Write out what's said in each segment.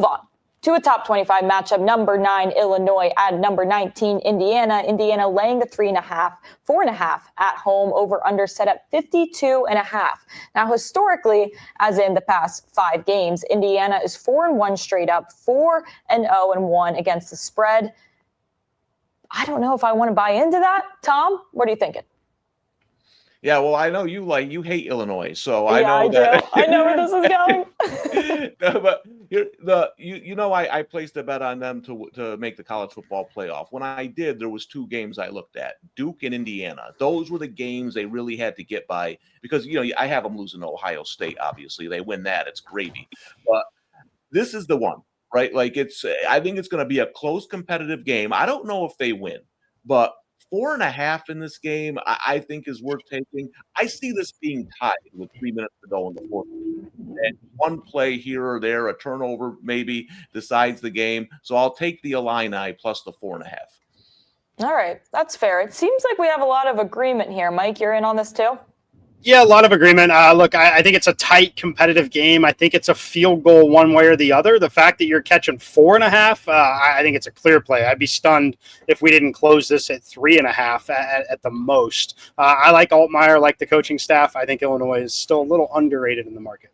on to a top 25 matchup. Number 9, Illinois at number 19, Indiana. Indiana laying the 3.5, 4.5 at home. Over under set at 52.5. Now, historically, as in the past 5 games, Indiana is 4-1 straight up, 4-0-1 against the spread. I don't know if I want to buy into that. Tom, what are you thinking? Yeah, well, I know you hate Illinois, so I know that. I know where this is going. No, but I placed a bet on them to make the college football playoff. When I did, there was 2 games I looked at: Duke and Indiana. Those were the games they really had to get by because I have them losing to Ohio State. Obviously, they win that, it's gravy. But this is the one, right? Like I think it's going to be a close, competitive game. I don't know if they win, but 4.5 in this game, I think is worth taking. I see this being tied with 3 minutes to go in the fourth. And one play here or there, a turnover maybe decides the game. So I'll take the Illini plus the 4.5. All right, that's fair. It seems like we have a lot of agreement here. Mike, you're in on this too? Yeah, a lot of agreement. Look, I think it's a tight, competitive game. I think it's a field goal one way or the other. The fact that you're catching 4.5, I think it's a clear play. I'd be stunned if we didn't close this at 3.5 at the most. I like Altmaier, like the coaching staff. I think Illinois is still a little underrated in the market.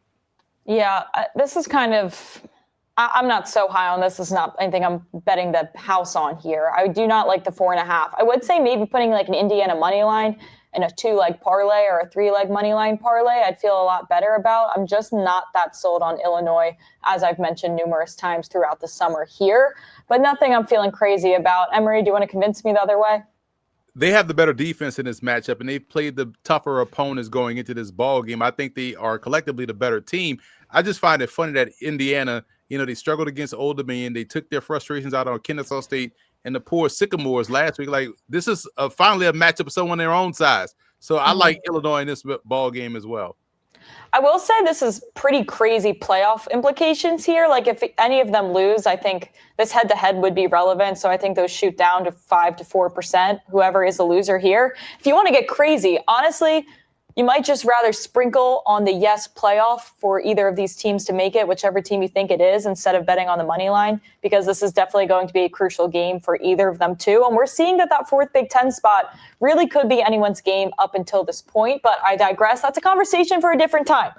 Yeah, this is kind of – I'm not so high on this. It's not anything I'm betting the house on here. I do not like the 4.5. I would say maybe putting like an Indiana money line and a 2-leg parlay or a 3-leg money line parlay, I'd feel a lot better about. I'm just not that sold on Illinois, as I've mentioned numerous times throughout the summer here, but nothing I'm feeling crazy about. Emory, do you want to convince me the other way? They have the better defense in this matchup, and they've played the tougher opponents going into this ball game. I think they are collectively the better team. I just find it funny that Indiana, they struggled against Old Dominion. They took their frustrations out on Kennesaw State and the poor Sycamores last week. Like, this is finally a matchup of someone their own size. So I like Illinois in this ball game as well. I will say this is pretty crazy playoff implications here. Like, if any of them lose, I think this head-to-head would be relevant. So I think those shoot down to 5 to 4%, whoever is the loser here. If you want to get crazy, honestly, you might just rather sprinkle on the yes playoff for either of these teams to make it, whichever team you think it is, instead of betting on the money line, because this is definitely going to be a crucial game for either of them too. And we're seeing that 4th Big Ten spot really could be anyone's game up until this point, but I digress. That's a conversation for a different time.